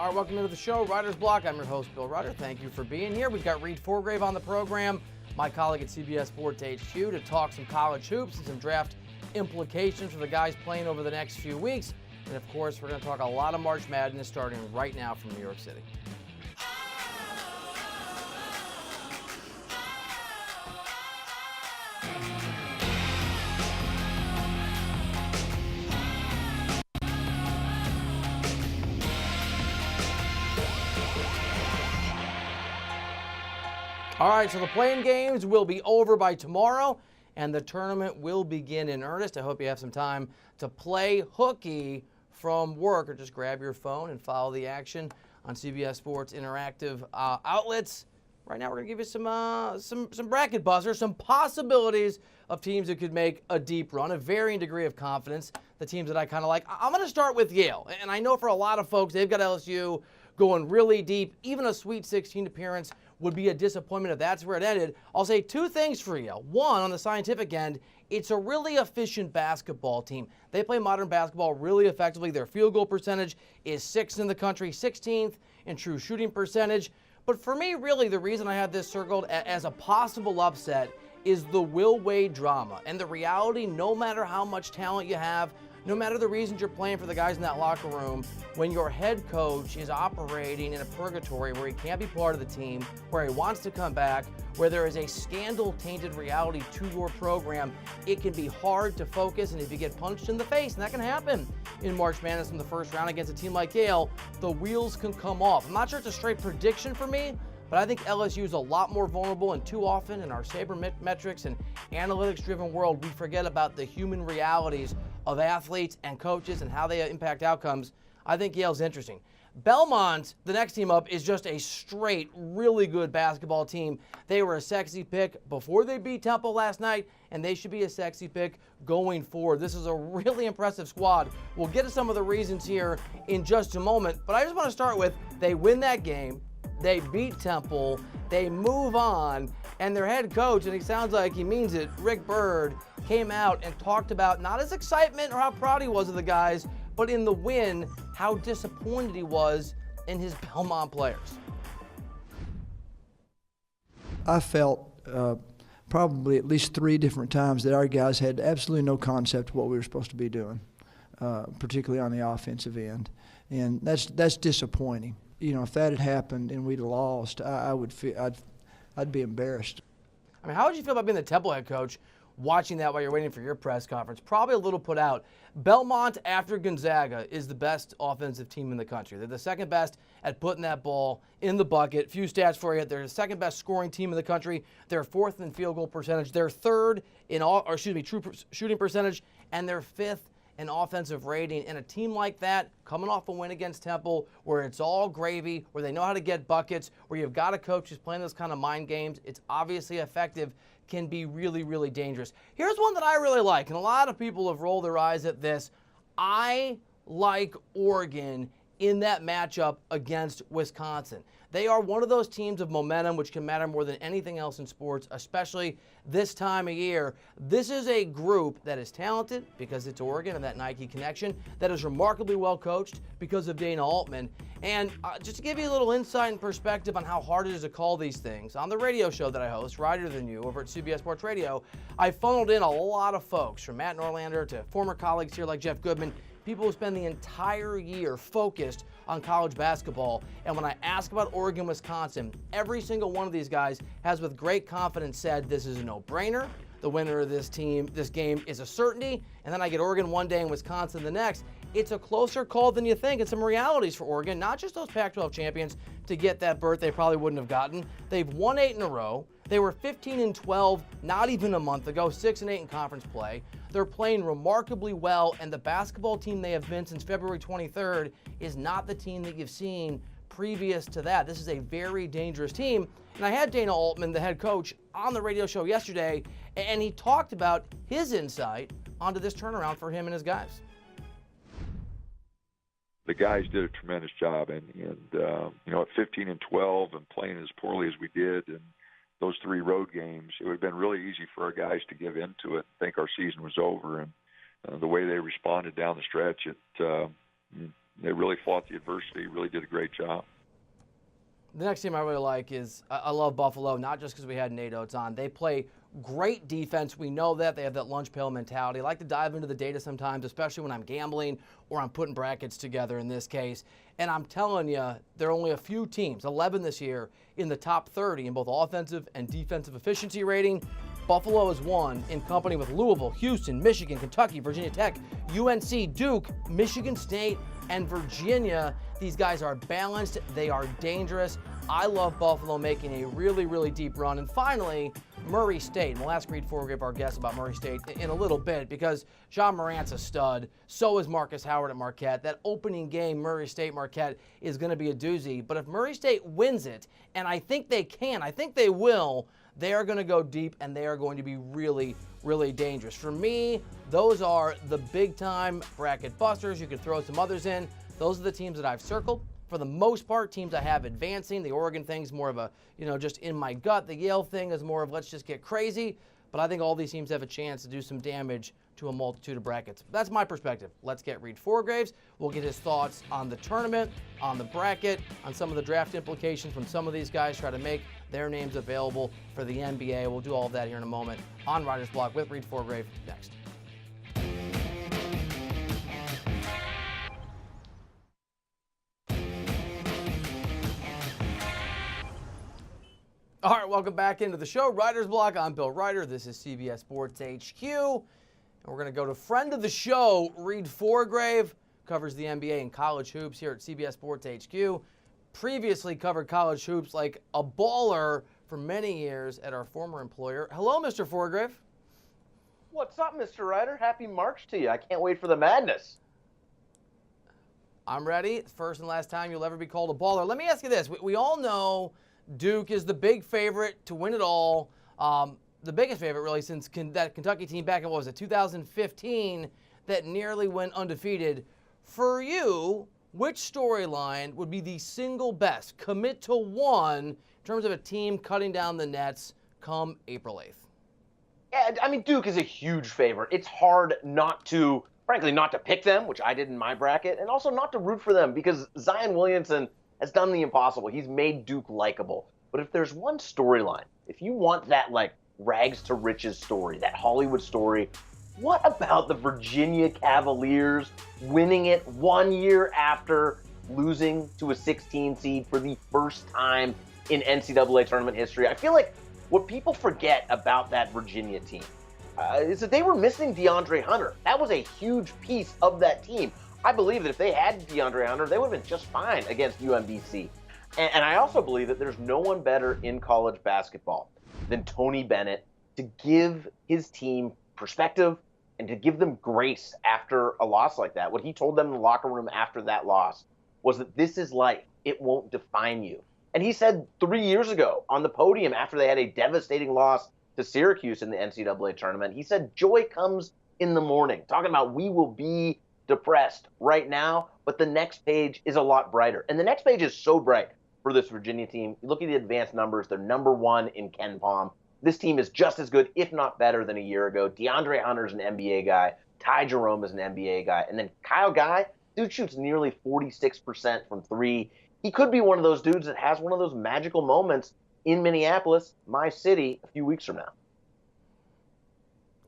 All right, welcome into the show, Writer's Block. I'm your host, Bill Reiter. Thank you for being here. We've got Reid Forgrave on the program, my colleague at CBS Sports HQ, to talk some college hoops and some draft implications for the guys playing over the next few weeks. And, of course, we're going to talk a lot of March Madness starting right now from New York City. All right, so the playing games will be over by tomorrow, and the tournament will begin in earnest. I hope you have some time to play hooky from work, or just grab your phone and follow the action on CBS Sports interactive outlets. Right now, we're going to give you some bracket buzzers, some possibilities of teams that could make a deep run, a varying degree of confidence, the teams that I kind of like. I'm going to start with Yale, and I know for a lot of folks, they've got LSU going really deep. Even a Sweet 16 appearance would be a disappointment if that's where it ended. I'll say two things for Yale. One, on the scientific end, it's a really efficient basketball team. They play modern basketball really effectively. Their field goal percentage is 6th in the country, 16th in true shooting percentage. But for me, really, the reason I had this circled as a possible upset is the Will Wade drama and the reality, no matter how much talent you have, no matter the reasons you're playing for the guys in that locker room, when your head coach is operating in a purgatory where he can't be part of the team, where he wants to come back, where there is a scandal-tainted reality to your program, it can be hard to focus, and if you get punched in the face, and that can happen in March Madness in the first round against a team like Yale, the wheels can come off. I'm not sure it's a straight prediction for me, but I think LSU is a lot more vulnerable, and too often in our sabermetrics and analytics-driven world, we forget about the human realities of athletes and coaches and how they impact outcomes. I think Yale's interesting. Belmont, the next team up, is just a straight, really good basketball team. They were a sexy pick before they beat Temple last night, and they should be a sexy pick going forward. This is a really impressive squad. We'll get to some of the reasons here in just a moment, but I just want to start with they win that game, they beat Temple, they move on, and their head coach, and he sounds like he means it, Rick Byrd, came out and talked about not his excitement or how proud he was of the guys, but in the win, how disappointed he was in his Belmont players. I felt probably at least 3 different times that our guys had absolutely no concept of what we were supposed to be doing, particularly on the offensive end. And that's disappointing. You know, if that had happened and we'd lost, I'd be embarrassed. I mean, how would you feel about being the Temple head coach, watching that while you're waiting for your press conference? Probably a little put out. Belmont, after Gonzaga, is the best offensive team in the country. They're the second best at putting that ball in the bucket. Few stats for you. They're the second best scoring team in the country. They're 4th in field goal percentage. They're 3rd in true shooting percentage, and they're 5th in offensive rating. And a team like that, coming off a win against Temple, where it's all gravy, where they know how to get buckets, where you've got a coach who's playing those kind of mind games, it's obviously effective, can be really, really dangerous. Here's one that I really like, and a lot of people have rolled their eyes at this. I like Oregon in that matchup against Wisconsin. They are one of those teams of momentum which can matter more than anything else in sports, especially this time of year. This is a group that is talented because it's Oregon and that Nike connection, that is remarkably well coached because of Dana Altman. And just to give you a little insight and perspective on how hard it is to call these things, on the radio show that I host, Reiter Than You, over at CBS Sports Radio, I funneled in a lot of folks, from Matt Norlander to former colleagues here like Jeff Goodman, people who spend the entire year focused on college basketball. And when I ask about Oregon, Wisconsin, every single one of these guys has with great confidence said this is a no-brainer. The winner of this game is a certainty. And then I get Oregon one day and Wisconsin the next. It's a closer call than you think, and some realities for Oregon, not just those Pac-12 champions to get that berth they probably wouldn't have gotten. They've won 8 in a row. They were 15-12 not even a month ago, 6-8 in conference play. They're playing remarkably well, and the basketball team they have been since February 23rd is not the team that you've seen previous to that. This is a very dangerous team. And I had Dana Altman, the head coach, on the radio show yesterday, and he talked about his insight onto this turnaround for him and his guys. The guys did a tremendous job, and you know, at 15-12 and playing as poorly as we did, and those 3 road games, it would have been really easy for our guys to give into it, think our season was over, and the way they responded down the stretch, it they really fought the adversity, really did a great job. The next team I really like is, I love Buffalo, not just because we had Nate Oates on. They play great defense. We know that. They have that lunch pail mentality. I like to dive into the data sometimes, especially when I'm gambling or I'm putting brackets together in this case. And I'm telling you, there are only a few teams, 11 this year, in the top 30 in both offensive and defensive efficiency rating. Buffalo is one in company with Louisville, Houston, Michigan, Kentucky, Virginia Tech, UNC, Duke, Michigan State, and Virginia. These guys are balanced. They are dangerous. I love Buffalo making a really, really deep run. And finally, Murray State. And we'll ask Reid Forgrave, our guest, about Murray State in a little bit because John Morant's a stud. So is Marcus Howard at Marquette. That opening game, Murray State-Marquette, is going to be a doozy. But if Murray State wins it, and I think they can, I think they will, they are going to go deep and they are going to be really, really dangerous. For me, those are the big-time bracket busters. You could throw some others in. Those are the teams that I've circled. For the most part, teams I have advancing. The Oregon thing's more of a, just in my gut. The Yale thing is more of let's just get crazy. But I think all these teams have a chance to do some damage to a multitude of brackets. That's my perspective. Let's get Reid Forgrave's. We'll get his thoughts on the tournament, on the bracket, on some of the draft implications when some of these guys try to make their names available for the NBA. We'll do all of that here in a moment on Writer's Block with Reid Forgrave next. All right, welcome back into the show. Writer's Block. I'm Bill Reiter. This is CBS Sports HQ. And we're going to go to friend of the show, Reid Forgrave, covers the NBA and college hoops here at CBS Sports HQ. Previously covered college hoops like a baller for many years at our former employer. Hello, Mr. Forgrave. What's up, Mr. Reiter? Happy March to you. I can't wait for the madness. I'm ready. It's first and last time you'll ever be called a baller. Let me ask you this. We all know Duke is the big favorite to win it all. The biggest favorite, really, since that Kentucky team back in, 2015, that nearly went undefeated. For you, which storyline would be the single best? Commit to one in terms of a team cutting down the nets come April 8th. Yeah, I mean, Duke is a huge favorite. It's hard not to, frankly, not to pick them, which I did in my bracket, and also not to root for them because Zion Williamson has done the impossible. He's made Duke likable. But if there's one storyline, if you want that, rags to riches story, that Hollywood story, what about the Virginia Cavaliers winning it 1 year after losing to a 16 seed for the first time in NCAA tournament history? I feel like what people forget about that Virginia team is that they were missing DeAndre Hunter. That was a huge piece of that team. I believe that if they had DeAndre Hunter, they would have been just fine against UMBC. And I also believe that there's no one better in college basketball than Tony Bennett to give his team perspective and to give them grace after a loss like that. What he told them in the locker room after that loss was that this is life. It won't define you. And he said 3 years ago on the podium after they had a devastating loss to Syracuse in the NCAA tournament, he said, joy comes in the morning, talking about we will be depressed right now, but the next page is a lot brighter. And the next page is so bright for this Virginia team. You look at the advanced numbers, they're number one in Ken Pom. This team is just as good, if not better, than a year ago. DeAndre Hunter's an NBA guy. Ty Jerome is an NBA guy. And then Kyle Guy, dude shoots nearly 46% from three. He could be one of those dudes that has one of those magical moments in Minneapolis, my city, a few weeks from now.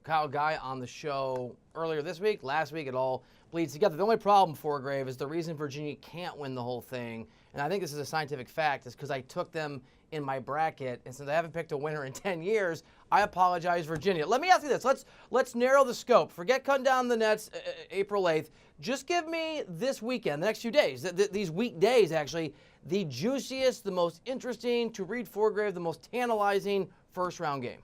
Kyle Guy on the show earlier this week, last week, it all bleeds together. The only problem, Forgrave, is the reason Virginia can't win the whole thing, and I think this is a scientific fact, is because I took them in my bracket, and since I haven't picked a winner in 10 years, I apologize, Virginia. Let me ask you this. Let's narrow the scope. Forget cutting down the nets April 8th. Just give me this weekend, the next few days, these weekdays, actually, the juiciest, the most interesting, to Reid Forgrave, the most tantalizing first-round game.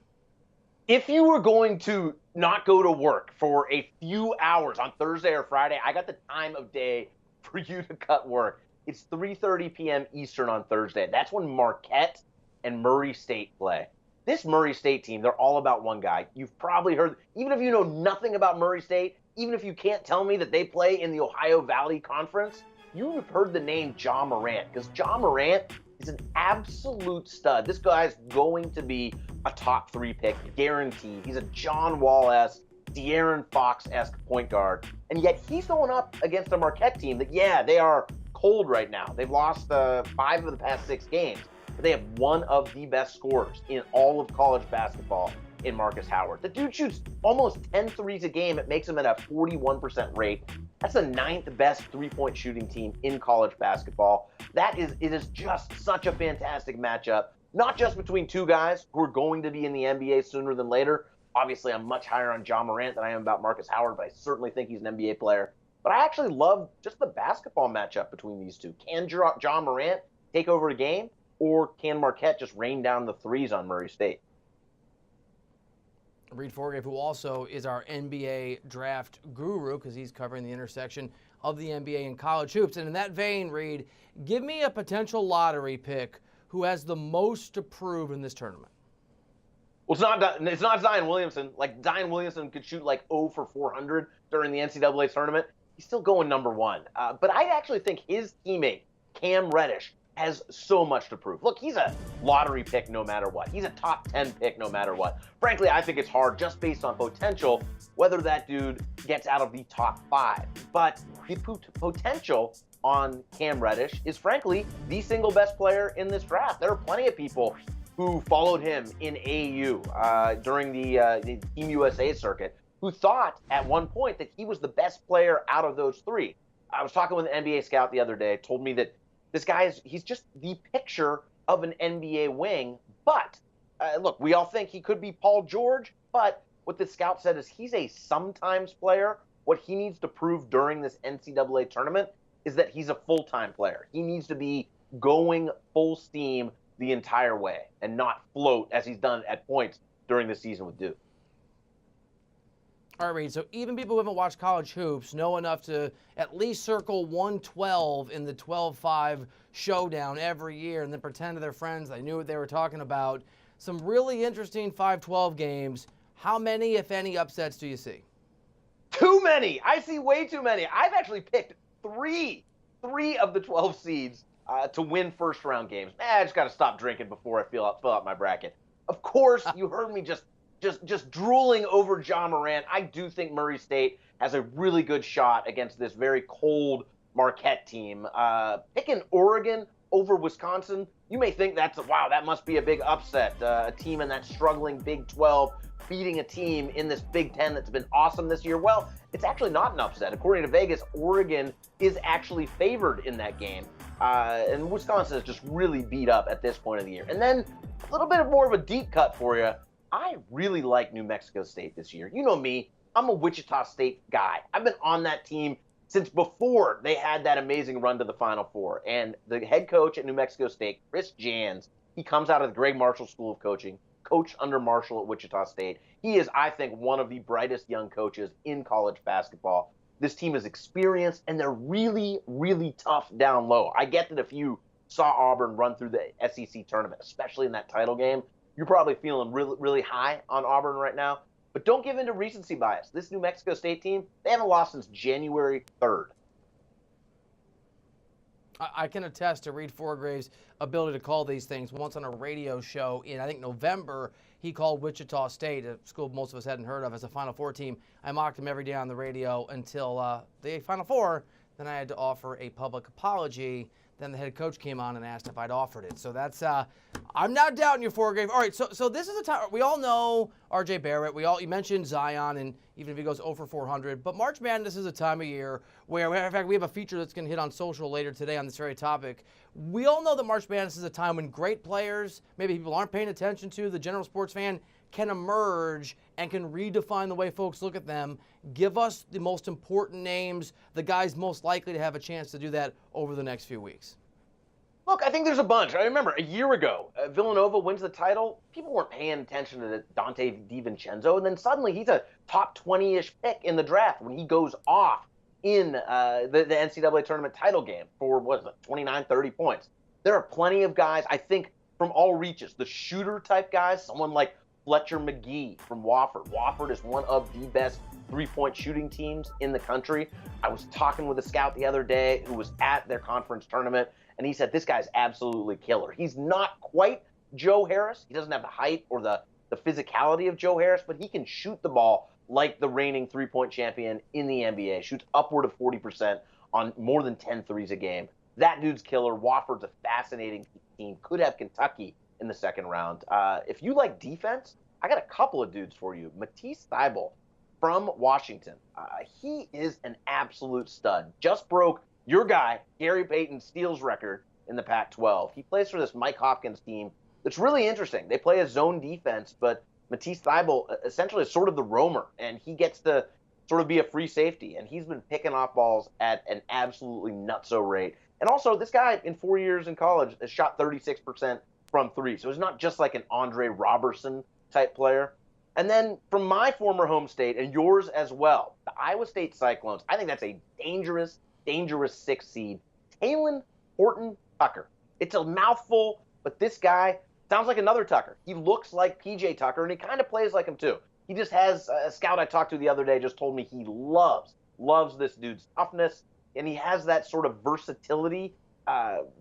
If you were going to not go to work for a few hours on Thursday or Friday, I got the time of day for you to cut work. It's 3:30 p.m. Eastern on Thursday. That's when Marquette and Murray State play. This Murray State team, they're all about one guy. You've probably heard, even if you know nothing about Murray State, even if you can't tell me that they play in the Ohio Valley Conference, you've heard the name Ja Morant, because Ja Morant is an absolute stud. This guy's going to be a top 3 pick, guaranteed. He's a John Wall-esque De'Aaron Fox-esque point guard, and yet he's going up against a Marquette team that, yeah, they are cold right now. They've lost 5 of the past 6 games, but they have one of the best scorers in all of college basketball in Marcus Howard. The dude shoots almost 10 threes a game. It makes him at a 41% rate. That's the 9th best three-point shooting team in college basketball. It is just such a fantastic matchup, not just between two guys who are going to be in the NBA sooner than later. Obviously, I'm much higher on Ja Morant than I am about Marcus Howard, but I certainly think he's an NBA player. But I actually love just the basketball matchup between these two. Can Ja Morant take over the game, or can Marquette just rain down the threes on Murray State? Reid Forgrave, who also is our NBA draft guru, because he's covering the intersection of the NBA and college hoops. And in that vein, Reid, give me a potential lottery pick who has the most to prove in this tournament. Well, it's not Zion Williamson. Like, Zion Williamson could shoot like 0 for 400 during the NCAA tournament. He's still going number one. But I actually think his teammate, Cam Reddish, has so much to prove. Look, he's a lottery pick no matter what. He's a top 10 pick no matter what. Frankly, I think it's hard just based on potential whether that dude gets out of the top 5. But the potential on Cam Reddish is frankly the single best player in this draft. There are plenty of people who followed him in AAU during the Team USA circuit who thought at one point that he was the best player out of those 3. I was talking with an NBA scout the other day, told me that this guy he's just the picture of an NBA wing. But look, we all think he could be Paul George, but what the scout said is he's a sometimes player. What he needs to prove during this NCAA tournament is that he's a full-time player. He needs to be going full steam the entire way and not float as he's done at points during the season with Duke. All right, Reid, so even people who haven't watched college hoops know enough to at least circle 112 in the 12-5 showdown every year and then pretend to their friends they knew what they were talking about. Some really interesting 5-12 games. How many, if any, upsets do you see? Too many. I see way too many. I've actually picked three of the 12 seeds to win first-round games. I just got to stop drinking before I fill out my bracket. Of course, you heard me just drooling over Ja Morant. I do think Murray State has a really good shot against this very cold Marquette team. Picking Oregon over Wisconsin, you may think that must be a big upset. A team in that struggling Big 12 beating a team in this Big 10 that's been awesome this year. Well, it's actually not an upset. According to Vegas, Oregon is actually favored in that game. And Wisconsin is just really beat up at this point of the year. And then a little bit more of a deep cut for you. I really like New Mexico State this year. You know me, I'm a Wichita State guy. I've been on that team since before they had that amazing run to the Final Four. And the head coach at New Mexico State, Chris Jans, he comes out of the Greg Marshall School of Coaching, coached under Marshall at Wichita State. He is, I think, one of the brightest young coaches in college basketball. This team is experienced, and they're really, really tough down low. I get that if you saw Auburn run through the SEC tournament, especially in that title game, you're probably feeling really, really high on Auburn right now. But don't give in to recency bias. This New Mexico State team, they haven't lost since January 3rd. I can attest to Reid Forgrave's ability to call these things. Once on a radio show in, I think, November, he called Wichita State, a school most of us hadn't heard of, as a Final Four team. I mocked him every day on the radio until the Final Four. Then I had to offer a public apology. Then the head coach came on and asked if I'd offered it. So that's, I'm not doubting you, Forgrave. All right, so this is a time, we all know R.J. Barrett. You mentioned Zion, and even if he goes 0 for 400. But March Madness is a time of year where, in fact, we have a feature that's going to hit on social later today on this very topic. We all know that March Madness is a time when great players, maybe people aren't paying attention to, the general sports fan, can emerge and can redefine the way folks look at them. Give us the most important names, the guys most likely to have a chance to do that over the next few weeks. Look, I think there's a bunch. I remember a year ago, Villanova wins the title. People weren't paying attention to Dante DiVincenzo, and then suddenly he's a top 20-ish pick in the draft when he goes off in the NCAA tournament title game for, 29, 30 points. There are plenty of guys, I think, from all reaches. The shooter-type guys, someone like Fletcher McGee from Wofford. Wofford is one of the best three-point shooting teams in the country. I was talking with a scout the other day who was at their conference tournament, and he said, this guy's absolutely killer. He's not quite Joe Harris. He doesn't have the height or the physicality of Joe Harris, but he can shoot the ball like the reigning three-point champion in the NBA. Shoots upward of 40% on more than 10 threes a game. That dude's killer. Wofford's a fascinating team. Could have Kentucky in the second round. If you like defense, I got a couple of dudes for you. Matisse Thybulle from Washington. He is an absolute stud. Just broke your guy, Gary Payton's steals record in the Pac-12. He plays for this Mike Hopkins team that's really interesting. They play a zone defense, but Matisse Thybulle essentially is sort of the roamer, and he gets to sort of be a free safety, and he's been picking off balls at an absolutely nutso rate. And also, this guy in 4 years in college has shot 36% from three, so he's not just like an Andre Robertson type player. And then from my former home state, and yours as well, the Iowa State Cyclones, I think that's a dangerous 6th seed, Talen Horton-Tucker. It's a mouthful, but this guy sounds like another Tucker. He looks like PJ Tucker, and he kind of plays like him too. He just has a scout I talked to the other day just told me he loves this dude's toughness, and he has that sort of versatility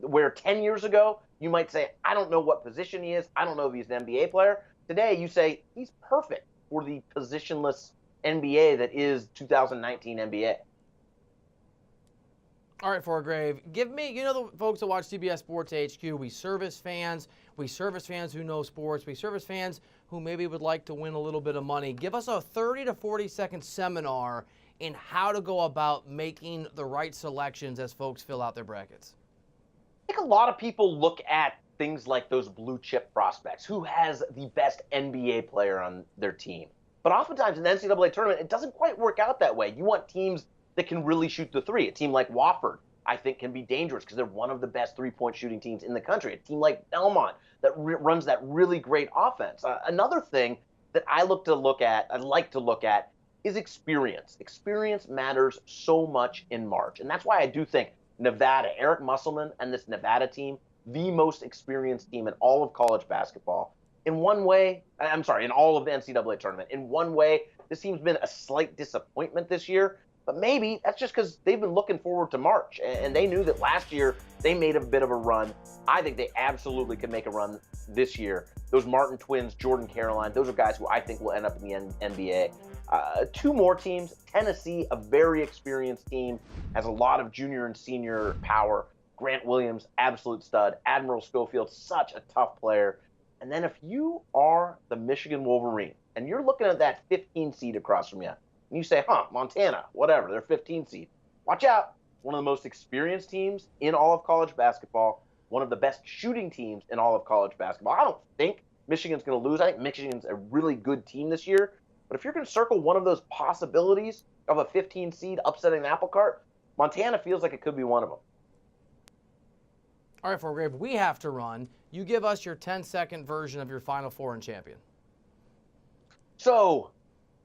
where 10 years ago you might say, I don't know what position he is. I don't know if he's an NBA player. Today you say he's perfect for the positionless NBA that is 2019 NBA. All right, Forgrave, give me, you know the folks that watch CBS Sports HQ, we service fans who know sports, we service fans who maybe would like to win a little bit of money. Give us a 30 to 40-second seminar in how to go about making the right selections as folks fill out their brackets. I think a lot of people look at things like those blue chip prospects. Who has the best NBA player on their team? But oftentimes in the NCAA tournament, it doesn't quite work out that way. You want teams that can really shoot the three. A team like Wofford, I think, can be dangerous because they're one of the best three-point shooting teams in the country. A team like Belmont that runs that really great offense. Another thing that I like to look at is experience. Experience matters so much in March. And that's why I do think Nevada, Eric Musselman and this Nevada team, the most experienced team in all of college basketball. In one way, in all of the NCAA tournament. In one way, this team's been a slight disappointment this year. But maybe that's just because they've been looking forward to March, and they knew that last year they made a bit of a run. I think they absolutely could make a run this year. Those Martin twins, Jordan Caroline, those are guys who I think will end up in the NBA. Two more teams, Tennessee, a very experienced team, has a lot of junior and senior power. Grant Williams, absolute stud. Admiral Schofield, such a tough player. And then if you are the Michigan Wolverine, and you're looking at that 15 seed across from you, and you say, Montana, whatever, they're 15 seed. Watch out. One of the most experienced teams in all of college basketball, one of the best shooting teams in all of college basketball. I don't think Michigan's going to lose. I think Michigan's a really good team this year. But if you're going to circle one of those possibilities of a 15 seed upsetting the apple cart, Montana feels like it could be one of them. All right, Forgrave, we have to run. You give us your 10-second version of your Final Four and champion. So,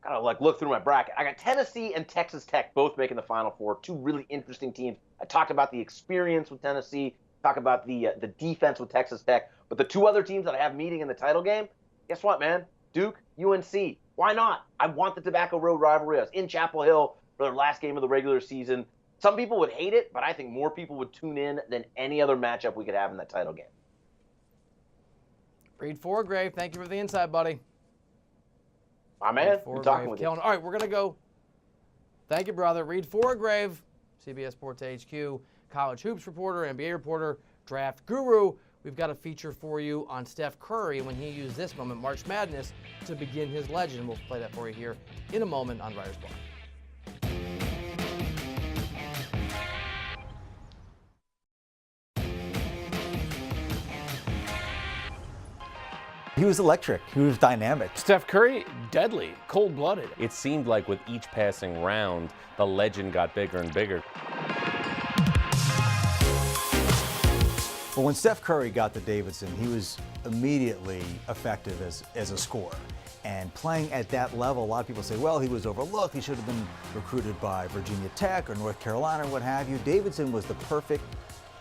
gotta look through my bracket. I got Tennessee and Texas Tech both making the Final Four. Two really interesting teams. I talked about the experience with Tennessee, talk about the defense with Texas Tech. But the two other teams that I have meeting in the title game, guess what, man? Duke, UNC. Why not? I want the Tobacco Road rivalry. I was in Chapel Hill for their last game of the regular season. Some people would hate it, but I think more people would tune in than any other matchup we could have in that title game. Reid Forgrave, thank you for the insight, buddy. My man, good talking with you. All right, we're going to go. Thank you, brother. Reid Forgrave, CBS Sports HQ, college hoops reporter, NBA reporter, draft guru. We've got a feature for you on Steph Curry when he used this moment, March Madness, to begin his legend. We'll play that for you here in a moment on Writer's Block. He was electric. He was dynamic. Steph Curry, deadly, cold-blooded. It seemed like with each passing round, the legend got bigger and bigger. But when Steph Curry got to Davidson, he was immediately effective as a scorer. And playing at that level, a lot of people say, well, he was overlooked. He should have been recruited by Virginia Tech or North Carolina or what have you. Davidson was the perfect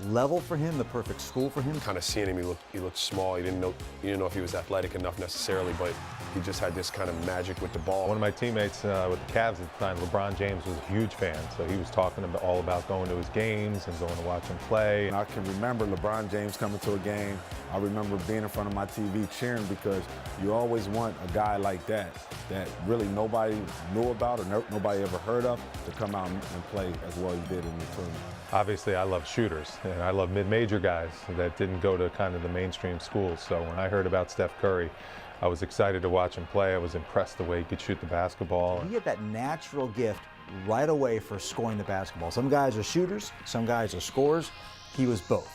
level for him, the perfect school for him. Kind of seeing him, he looked small. You didn't know if he was athletic enough necessarily, but He just had this kind of magic with the ball. One of my teammates with the Cavs at the time, LeBron James, was a huge fan, so he was talking all about going to his games and going to watch him play. I can remember LeBron James coming to a game. I remember being in front of my TV cheering, because you always want a guy like that really nobody knew about or nobody ever heard of to come out and play as well as he did in the tournament. Obviously, I love shooters, and I love mid-major guys that didn't go to kind of the mainstream schools. So when I heard about Steph Curry, I was excited to watch him play. I was impressed the way he could shoot the basketball. He had that natural gift right away for scoring the basketball. Some guys are shooters, some guys are scorers. He was both.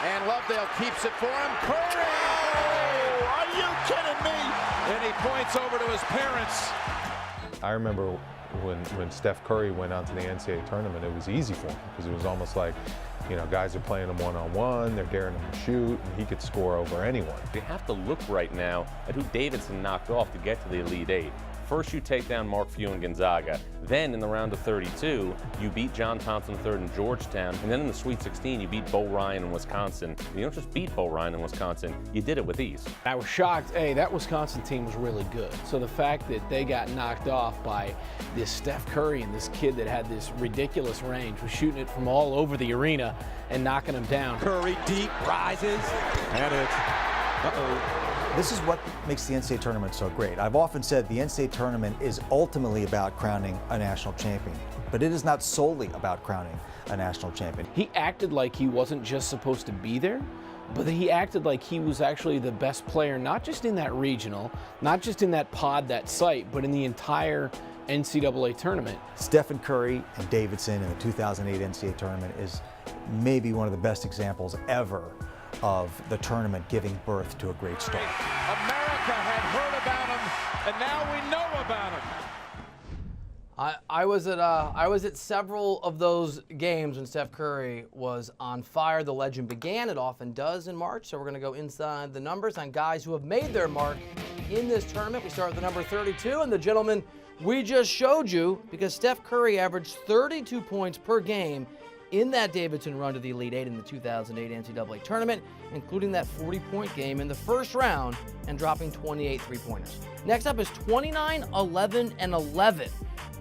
And Lovedale keeps it for him. Curry! Oh, are you kidding me? And he points over to his parents. I remember when Steph Curry went on to the NCAA tournament, it was easy for him, because it was almost like, you know, guys are playing him one-on-one, they're daring him to shoot, and he could score over anyone. You have to look right now at who Davidson knocked off to get to the Elite Eight. First, you take down Mark Few and Gonzaga. Then, in the round of 32, you beat John Thompson III in Georgetown. And then in the Sweet 16, you beat Bo Ryan in Wisconsin. And you don't just beat Bo Ryan in Wisconsin, you did it with ease. I was shocked. Hey, that Wisconsin team was really good. So the fact that they got knocked off by this Steph Curry and this kid that had this ridiculous range, was shooting it from all over the arena and knocking them down. Curry deep, rises, and it's, This is what makes the NCAA tournament so great. I've often said the NCAA tournament is ultimately about crowning a national champion, but it is not solely about crowning a national champion. He acted like he wasn't just supposed to be there, but he acted like he was actually the best player, not just in that regional, not just in that pod, that site, but in the entire NCAA tournament. Stephen Curry and Davidson in the 2008 NCAA tournament is maybe one of the best examples ever of the tournament giving birth to a great story. America had heard about him, and now we know about him. I was at several of those games when Steph Curry was on fire. The legend began. It often does in March. So we're going to go inside the numbers on guys who have made their mark in this tournament. We start with the number 32, and the gentleman we just showed you, because Steph Curry averaged 32 points per game in that Davidson run to the Elite Eight in the 2008 NCAA tournament, including that 40-point game in the first round and dropping 28 three-pointers. Next up is 29, 11, and 11.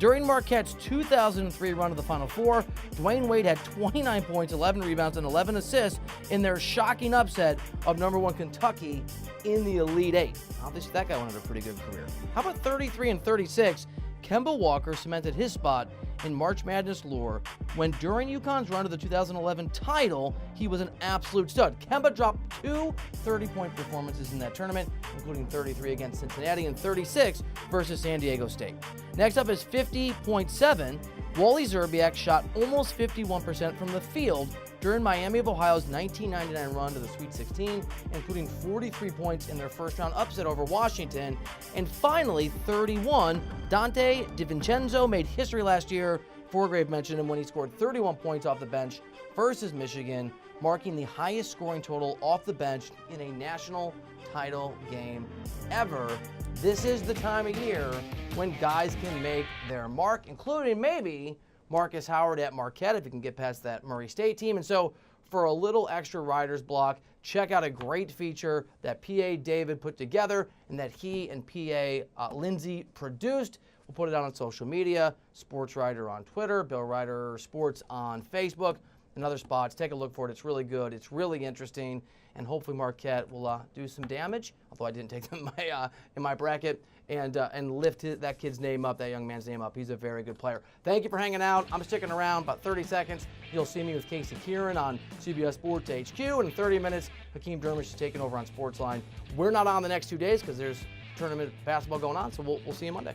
During Marquette's 2003 run to the Final Four, Dwayne Wade had 29 points, 11 rebounds, and 11 assists in their shocking upset of number 1 Kentucky in the Elite Eight. Obviously, that guy wanted a pretty good career. How about 33 and 36? Kemba Walker cemented his spot in March Madness lore when during UConn's run to the 2011 title, he was an absolute stud. Kemba dropped 2 30-point performances in that tournament, including 33 against Cincinnati and 36 versus San Diego State. Next up is 50.7. Wally Zerbiak shot almost 51% from the field during Miami of Ohio's 1999 run to the Sweet 16, including 43 points in their first-round upset over Washington. And finally, 31, Dante DiVincenzo made history last year. Forgrave mentioned him when he scored 31 points off the bench versus Michigan, marking the highest scoring total off the bench in a national title game ever. This is the time of year when guys can make their mark, including maybe Marcus Howard at Marquette if he can get past that Murray State team. And so for a little extra writer's block, check out a great feature that PA David put together and that he and PA Lindsay produced. We'll put it out on social media, Sports Writer on Twitter, Bill Reiter Sports on Facebook, and other spots. Take a look for it. It's really good. It's really interesting. And hopefully Marquette will do some damage, although I didn't take them in my bracket, and lift that kid's name up, that young man's name up. He's a very good player. Thank you for hanging out. I'm sticking around about 30 seconds. You'll see me with Casey Kieran on CBS Sports HQ. And in 30 minutes, Hakeem Dermish is taking over on Sportsline. We're not on the next 2 days because there's tournament basketball going on, so we'll see you Monday.